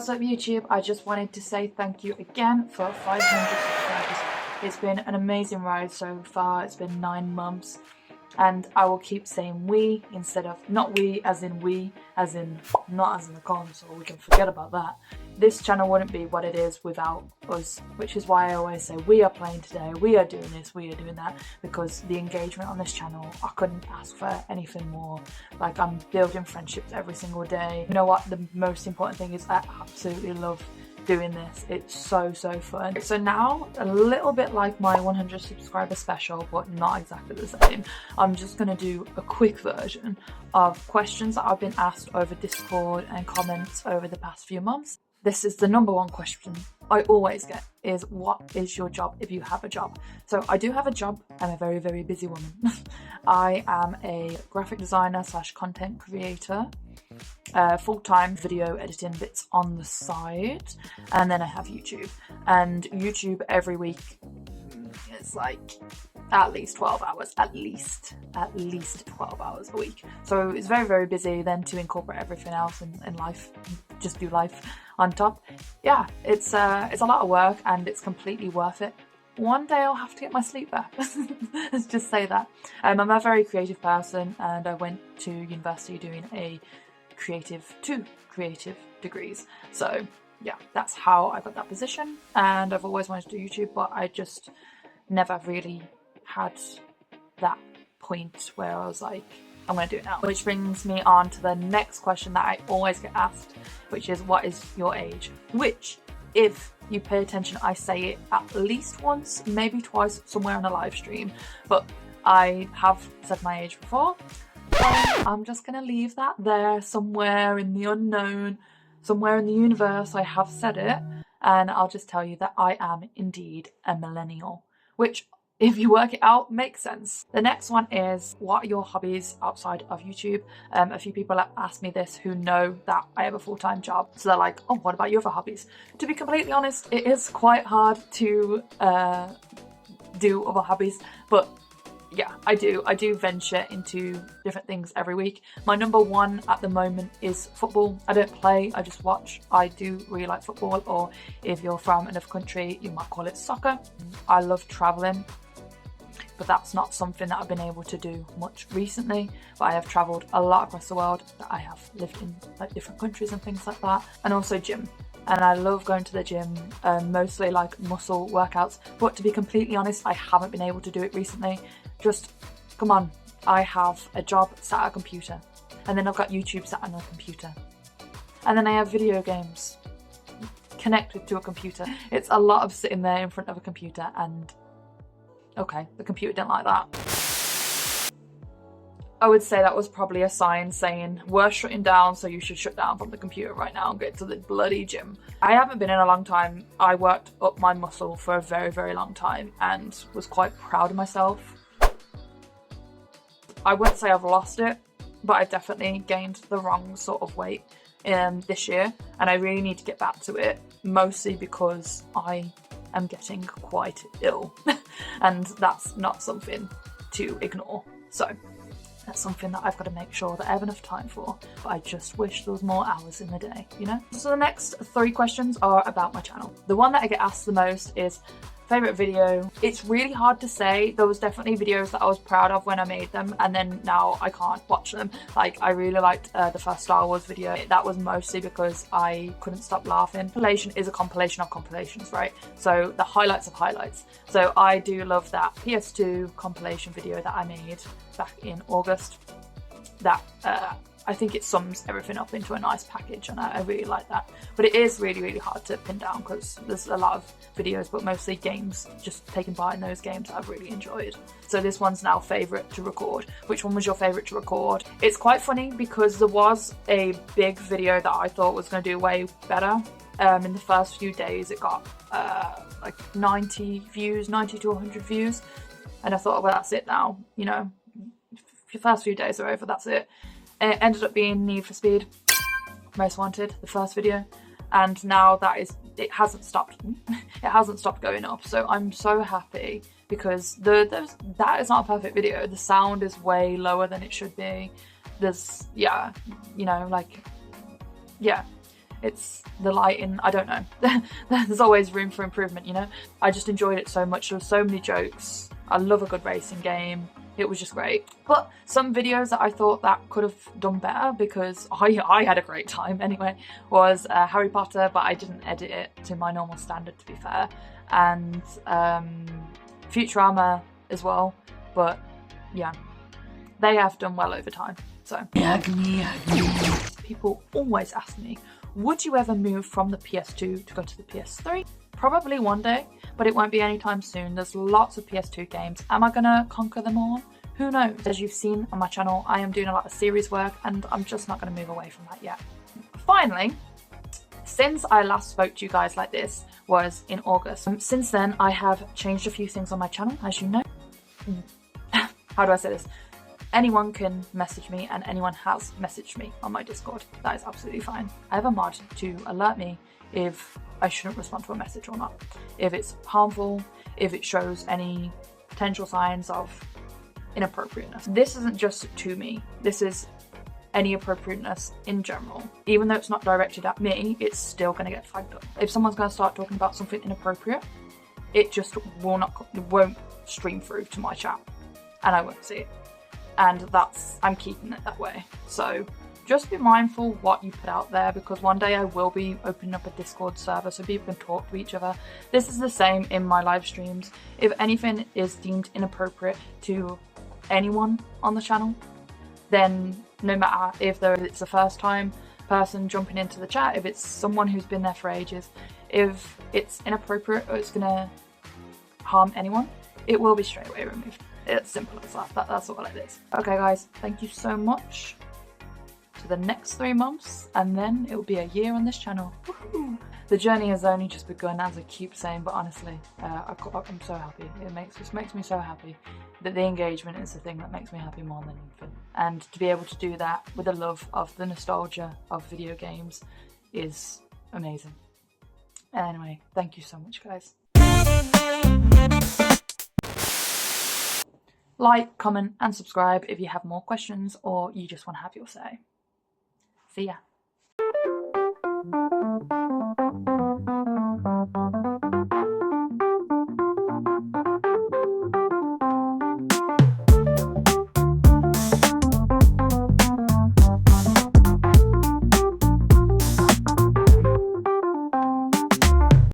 What's up YouTube? I just wanted to say thank you again for 500 subscribers. It's been an amazing ride so far. It's been 9 months and I will keep saying we instead of not we as in not as in the console. We can forget about that. This channel wouldn't be what it is without us, which is why I always say we are playing today, we are doing this, we are doing that, because the engagement on this channel, I couldn't ask for anything more. Like, I'm building friendships every single day. You know what, the most important thing is I absolutely love doing this. It's so fun. So now, a little bit like my 100 subscriber special, but not exactly the same, I'm just going to do a quick version of questions that I've been asked over Discord and comments over the past few months. This is the number one question I always get, is what is your job if you have a job? So I do have a job. I'm a very busy woman. I am a graphic designer / content creator, full-time video editing bits on the side, and then I have YouTube. And YouTube every week is like at least 12 hours, at least 12 hours a week. So it's very busy. Then to incorporate everything else in life, just do life on top. Yeah, it's a lot of work and it's completely worth it. One day I'll have to get my sleep back. Let's just say that. I'm a very creative person and I went to university doing two creative degrees. So yeah, that's how I got that position, and I've always wanted to do YouTube, but I just never really had that point where I was like, I'm going to do it now. Which brings me on to the next question that I always get asked, which is, what is your age? Which, if you pay attention, I say it at least once, maybe twice, somewhere on a live stream, but I have said my age before. So I'm just going to leave that there somewhere in the unknown, somewhere in the universe. I have said it, and I'll just tell you that I am indeed a millennial, which, if you work it out, makes sense. The next one is, what are your hobbies outside of YouTube? A few people have asked me this who know that I have a full-time job. So they're like, oh, what about your other hobbies? To be completely honest, it is quite hard to do other hobbies, but yeah, I do venture into different things every week. My number one at the moment is football. I don't play, I just watch. I do really like football, or if you're from another country, you might call it soccer. I love traveling, but that's not something that I've been able to do much recently. But I have traveled a lot across the world. I have lived in like different countries and things like that. And also gym. And I love going to the gym, mostly like muscle workouts. But to be completely honest, I haven't been able to do it recently. Just, come on, I have a job sat at a computer, and then I've got YouTube sat on a computer, and then I have video games connected to a computer. It's a lot of sitting there in front of a computer, and okay, the computer didn't like that. I would say that was probably a sign saying, we're shutting down, so you should shut down from the computer right now and get to the bloody gym. I haven't been in a long time. I worked up my muscle for a very long time and was quite proud of myself. I wouldn't say I've lost it, but I've definitely gained the wrong sort of weight this year, and I really need to get back to it, mostly because I am getting quite ill and that's not something to ignore. So that's something that I've got to make sure that I have enough time for, but I just wish there was more hours in the day, you know? So the next 3 questions are about my channel. The one that I get asked the most is favorite video. It's really hard to say. There was definitely videos that I was proud of when I made them, and then now I can't watch them. Like, I really liked the first Star Wars video. That was mostly because I couldn't stop laughing. Compilation is a compilation of compilations, right? So the highlights of highlights. So I do love that PS2 compilation video that I made back in August. That I think it sums everything up into a nice package, and I really like that. But it is really hard to pin down because there's a lot of videos, but mostly games, just taking part in those games that I've really enjoyed. So this one's now favourite to record. Which one was your favourite to record? It's quite funny because there was a big video that I thought was going to do way better. In the first few days it got like 90 views, 90 to 100 views. And I thought, well, that's it now, you know, the first few days are over, that's it. It ended up being Need for Speed Most Wanted, the first video, and now it hasn't stopped. It hasn't stopped going up. So I'm so happy because that is not a perfect video. The sound is way lower than it should be. There's, yeah, you know, like, yeah. it's the lighting, I don't know. There's always room for improvement, you know? I just enjoyed it so much. There were so many jokes. I love a good racing game. It was just great. But some videos that I thought that could have done better, because I had a great time anyway, was Harry Potter, but I didn't edit it to my normal standard, to be fair. And Futurama as well. But yeah, they have done well over time. So people always ask me, would you ever move from the PS2 to go to the PS3? Probably one day, but it won't be anytime soon. There's lots of PS2 games. Am I gonna conquer them all? Who knows? As you've seen on my channel, I am doing a lot of series work, and I'm just not gonna move away from that yet. Finally, since I last spoke to you guys like this was in August. Since then, I have changed a few things on my channel, as you know. How do I say this? Anyone can message me, and anyone has messaged me on my Discord. That is absolutely fine. I have a mod to alert me if I shouldn't respond to a message or not. If it's harmful, if it shows any potential signs of inappropriateness. This isn't just to me. This is any appropriateness in general. Even though it's not directed at me, it's still going to get flagged up. If someone's going to start talking about something inappropriate, it just won't stream through to my chat, and I won't see it. And I'm keeping it that way. So just be mindful what you put out there, because one day I will be opening up a Discord server so people can talk to each other. This is the same in my live streams. If anything is deemed inappropriate to anyone on the channel, then no matter if it's a first time person jumping into the chat, if it's someone who's been there for ages, if it's inappropriate or it's gonna harm anyone, it will be straight away removed. It's simple as that. That's all it is. Okay guys, thank you so much. To the next 3 months, and then it will be a year on this channel. Woohoo! The journey has only just begun, as I keep saying, but honestly, I'm so happy. It makes me so happy that the engagement is the thing that makes me happy more than anything. And to be able to do that with a love of the nostalgia of video games is amazing. Anyway, thank you so much, guys. Like, comment, and subscribe if you have more questions or you just want to have your say. See ya.